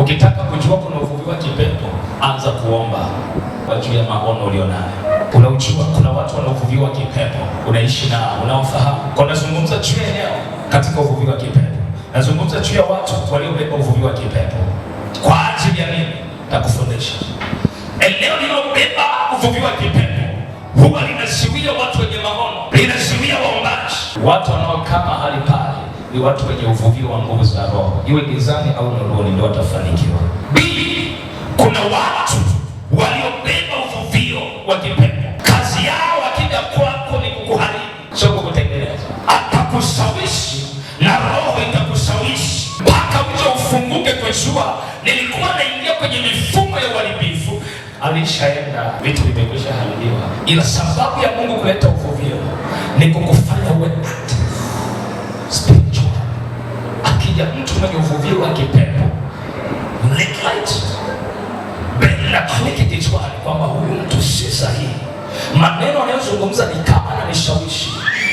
Ukitaka kujua kuna uvuvi wa kipepo, anza kuomba kwa juu ya maono ulionayo. Unajua kuna watu wanaovuviwa kipepo, unaishi nao, unaofahamu. Kwa nazungumza juu ya eneo katika uvuvi wa kipepo. Nazungumza juu ya watu waliobeba uvuvi wa kipepo. Kwa ajili ya nini? Nakufundisha. Eneo lililobeba uvuvi wa kipepo huwa linazuia watu wenye maono, linazuia waombaji. Watu wanaokaa mahali pale ni watu wenye uvuvio wa nguvu za roho, iwe gizani au nuruni, ndio watafanikiwa. Bili, kuna watu waliobeba uvuvio wa kipepo. Kazi yao wakija kwako ni kukuharibu, sio kukutengeneza. Atakushawishi na roho itakushawishi mpaka uje ufunguke kujua nilikuwa naingia kwenye mifumo ya uharibifu. Alishaenda, vitu vimekwisha haribiwa, ila sababu ya Mungu kuleta uvuvio ni kukufanya uwe active spiritual. Akija mtu mwenye uvuvio wa kipepo, light bela kliki kichwani kwamba huyu mtu si sahihi. Maneno anayozungumza ni kama ananishawishi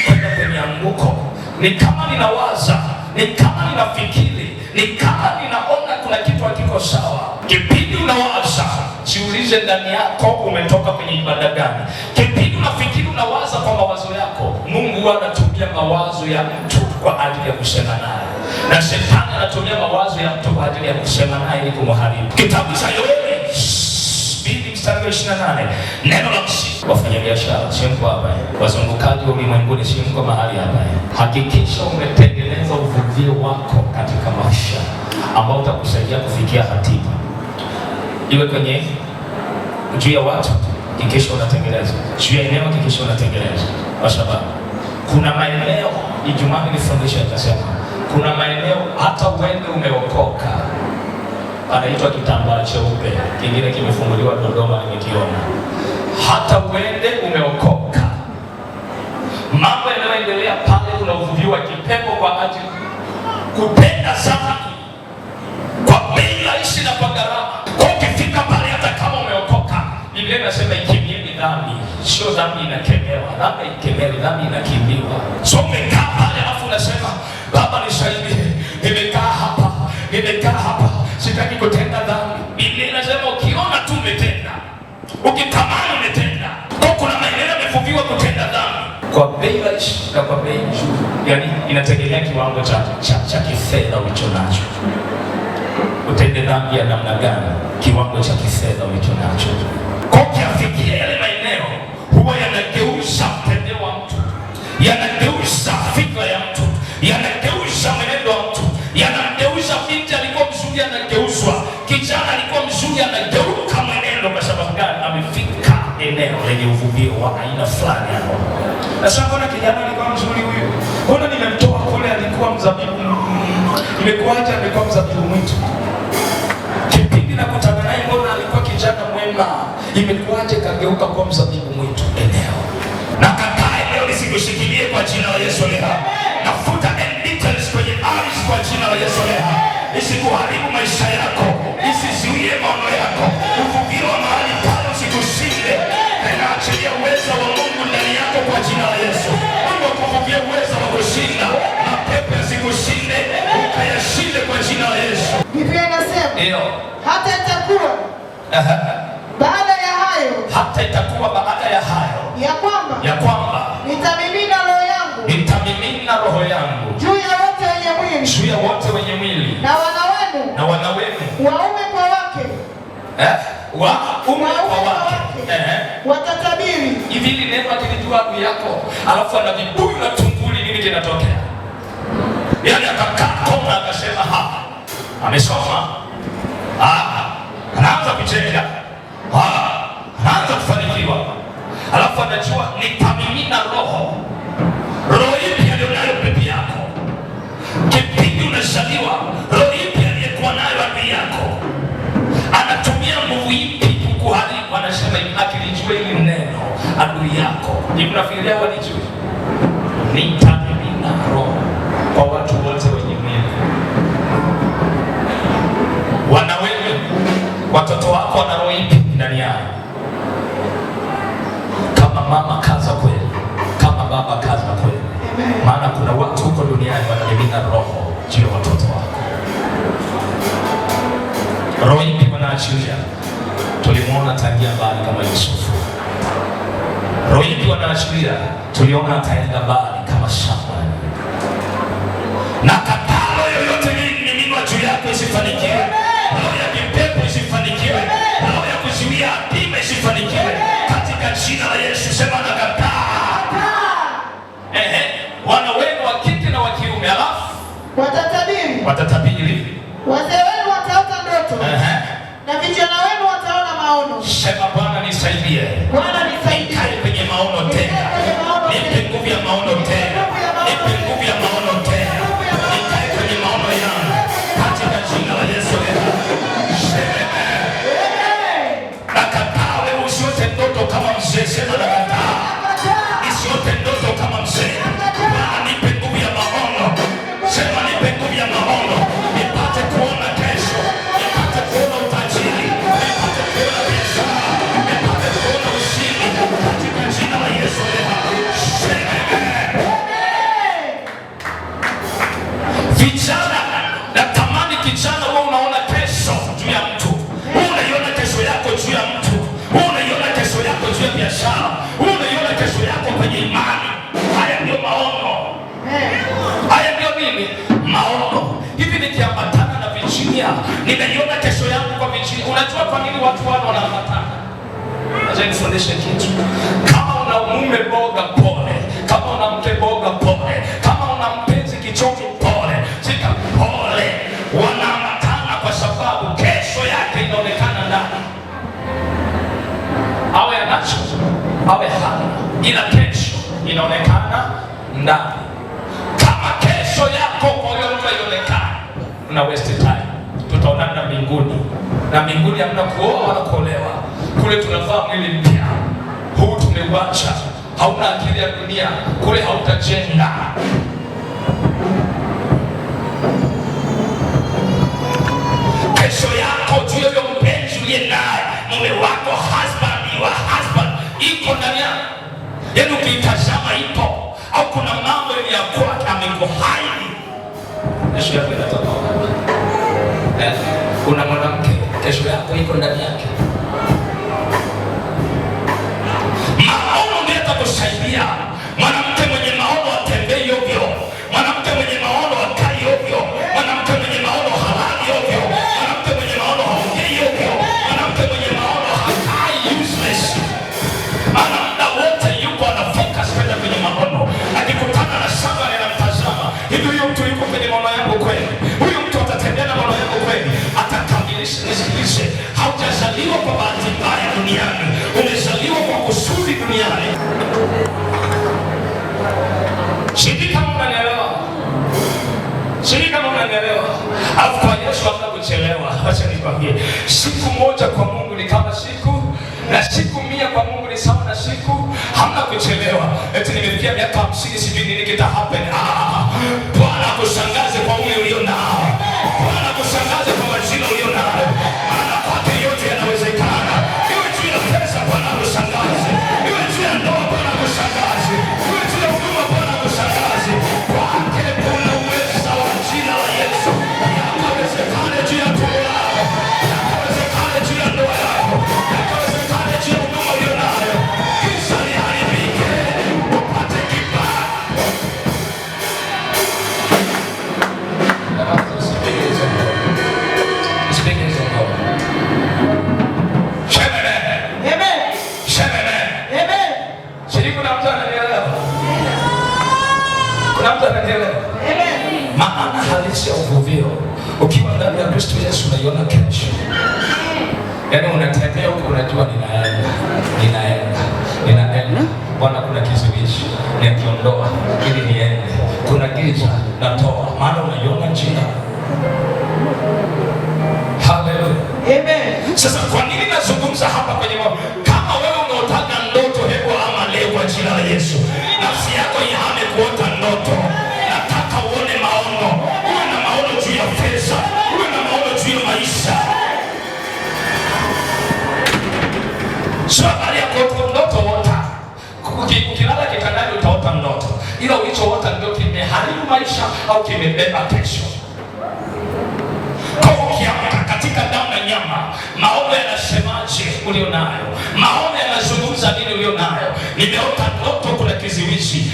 kwenda kwenye anguko, ni kama ninawaza, ni kama ninafikiri, ni kama ninaona kuna kitu hakiko sawa. Kipindi unawaza, jiulize ndani yako umetoka kwenye ibada gani? Kipindi unafikiri, unawaza kwa mawazo yako, Mungu anatumia mawazo ya mtu kwa ajili ya kusema naye, na shetani anatumia mawazo ya mtu kwa ajili ya kusema naye ili kumharibu. Kitabu cha Yoeli 2:28, neno la msifu. Wafanyabiashara, sio mko hapa, wazungukaji wa ulimwenguni, sio mko mahali hapa. Hakikisha umetengeneza uvuvio wako katika maisha ambao utakusaidia kufikia hatima, iwe kwenye juu ya watu, hakikisha unatengeneza juu ya eneo, hakikisha unatengeneza, kwa sababu kuna maeneo, Ijumaa nilifundisha nikasema, kuna maeneo hata uende umeokoka, anaitwa kitambaa cheupe, kingine kimefunguliwa Dodoma, nimekiona. Hata uende umeokoka, mambo yanayoendelea pale, kuna uvuvio wa kipepo kwa ajili kupenda sana kwa bei rahisi na kwa gharama. Kwa ukifika pale, hata kama umeokoka, Biblia inasema ikimbieni dhambi. Sio dhambi inakemewa, dhambi ikemewi, dhambi inakimbiwa. So umekaa pale alafu unasema, Baba nisaidie, nimekaa hapa, sitaki kutenda dhambi. Biblia inasema ukiona tu umetenda, ukitamani umetenda. Kwa kuna maeneo yamevuviwa kutenda dhambi kwa bei rahisi na kwa bei nzuri. Yaani inategemea kiwango cha kifedha ulicho nacho. Utende dhambi ya namna gani? Kiwango cha kifedha ulicho nacho. Kwa ukiafikia yale maeneo, huwa yanageuza mtendeo wa mtu, yanageuza fikra ya mtu, yanageuza mwenendo wa mtu, yanageuza binti alikuwa mzuri anageuzwa, kijana alikuwa mzuri anageuka mwenendo. Kwa sababu gani? Amefika eneo lenye uvuvio wa aina fulani hapo. Sasa mbona kijana alikuwa mzuri huyu? Mbona nimemtoa kule alikuwa mzabibu, imekuaje amekuwa mzabibu mwitu? Kipindi nakutana naye, mbona alikuwa kijana mwema, imekuaje kageuka kwa mzabibu mwitu? Eneo na kakaa eneo lisikushikilie kwa jina la Yesu leo. Nafuta details kwenye ardhi kwa jina la Yesu leo. Isikuharibu maisha yako, isizuie maono yako, uvuvio wa mahali pale usikushinde. Ninaachilia uwezo wa Mungu ndani yako kwa jina la Yesu. Mungu akuvuvie uwezo wa kushinda, mapepo yasikushinde, ukayashinde kwa jina la Yesu. Biblia inasema, ndio, hata itakuwa baada ya hayo, hata itakuwa baada ya hayo, ya kwamba nitamimina roho yangu juu ya wote wenye mwili, na wana wenu waume kwa wake, watatabiri. Hivi neno akilijua adui yako, alafu ana vibuyu na tunguli, nini kinatokea? Yaani akakaa koma akasema hapa amesoma, anaanza kucheka, anaanza kufanikiwa, alafu anajua nitamimina roho ipi alionayo pepe yako. Kipindi unazaliwa, roho ipi aliyekuwa nayo adui yako, anatumia nguvu ipi kukuharibu? Anasema akilijua hili neno adui yako, ni mnafikiria walijui? Nitamimina roho kwa watu wote wenye mwili. Wana wewe, watoto wako wana roho ipi ndani yao? Kama mama kaza kweli, kama baba kaza kweli, maana kuna watu huko duniani wanamimina roho juu ya watoto wako. Roho ipi wanaachilia? Tulimuona tangia mbali kama Yusufu. Roho ipi wanaachilia? Tuliona ataenda mbali kama Samuel. Na katalo yoyote miminwa juu yako isifanikiwe. Roho ya kipepo isifanikiwe. Roho ya kuzuia hatima isifanikiwe. Katika jina la Yesu sema nakataa. Wana wenu wa kike na wa kiume alafu watatabiri. Wazee wenu wataota ndoto. Na vijana wenu wataona maono. Sema Bwana nisaidie. Bwana nisaidie. Nikae kwenye maono tena. Nipe nguvu ya maono tena. Nipe nguvu ya maono tena. Nikae kwenye maono yangu. Katika jina la Yesu. Nakataa wewe usiote ndoto kama mzee. Sema nakataa. Usiote ndoto kama mzee. Bwana nipe nguvu ya maono. Sema nipe nguvu ya maono. Nipate kuona kesho. Nipate kuona utajiri. Nipate kuona biashara. Nipate kuona ushindi. Katika jina la Yesu. Vijana, natamani kijana wewe unaona kesho juu ya mtu. Unaiona kesho yako juu ya mtu. Unaiona kesho yako juu ya biashara. Unaiona kesho yako kwenye imani. Haya ndio maono. Haya ndio nini? Maono. Hivi nikiambatana na Virginia, ninaiona kesho yangu kwa Virginia. Unajua kwa nini watu wanaambatana? Acha nifundishe kitu. Kama una mume boga pole. Kama una mke boga pole. Kama una mpenzi kichoki pole. Sika pole. Wanaambatana kwa sababu kesho yake inaonekana ndani. Awe anacho, awe hana, ila kesho inaonekana ndani. Kama kesho yako kwa hiyo mtu haionekani, una waste time. Tutaonana mbinguni. Na mbinguni hamna kuoa wala kuolewa. Kule tunavaa mwili mpya. Huu tumeuacha. Hauna akili ya dunia. Kule hautajenga. Kesho yako juu ya mpenzi uliye naye, mume wako, husband, your husband, iko ndani yako. Yaani ukitazama ipo. Au kuna mambo ya kwake amekuhaidi. Kesho yako inatoka wapi? Kuna mwanamke, kesho yako iko ndani yake. Maono ndio yatakusaidia. Mwanamke mwenye maono atembei ovyo. Mwanamke mwenye maono akai ovyo. Mwanamke mwenye maono halali ovyo. Mwanamke mwenye maono haongei ovyo. Mwanamke mwenye maono hakai useless. Ana muda wote yuko ana focus kwenye maono. Akikutana na shamba anamtazama. Hivi huyo mtu yuko kwenye maono yangu kweli? Huyo mtu atatembea na maono yangu kweli? Atakamilisha. Nisikilize. Haujazaliwa kwa bahati mbaya duniani. Umezaliwa kwa kusudi duniani. Sisi kama unanielewa. Sisi kama unanielewa. Alafu kwa Yesu hamna kuchelewa. Acha nikwambie. Siku moja kwa Mungu ni kama siku, na siku 100 kwa Mungu ni sawa na siku. Hamna kuchelewa. Eti nimefikia miaka 50 sijui nini kita happen. Bwana kushangaze kwa ule ulio nao. Bwana kushangaze kwa majina ulio nao. Maana kwake yote yanawezekana. Iwe juu ya pesa Bwana kushangaze. Iwe juu ya ndoa Bwana kushangaze. Iwe juu ya huduma Bwana kushangaze. Kwake kuna uwezo wa jina la Yesu. Yakawezekane juu ya tumbo lako. Yakawezekane juu ya ndoa yako. Yakawezekane juu ya huduma ulio nayo. Kisha liharibike. Upate kibali. Maana halisi ya uvuvio ukiwa ndani ya Kristo Yesu unaiona kesho. Yaani unatembea huko unajua ninaenda. Bwana kuna kizuizi nikiondoa ili niende. Kuna giza natoa. Maana unaiona njia. Haleluya. Amen. Sasa kwa nini nazungumza hapa kwenye kama wewe unaotaka ndoto hebu ama leo kwa jina la Yesu. Nafsi yako ihame kuota ndoto. Nataka uone maono. Uwe na maono juu ya pesa. Uwe na maono juu ya maisha. Sio habari ya kuota ndoto wote. Ukilala kitandani utaota ndoto. Ila ulichoota ndio kimeharibu maisha au kimebeba kesho. Kwa ukiamka katika damu na nyama ulio nayo. Maono yanazungumza nini ulio nayo. Nimeota ndoto kuna kiziwizi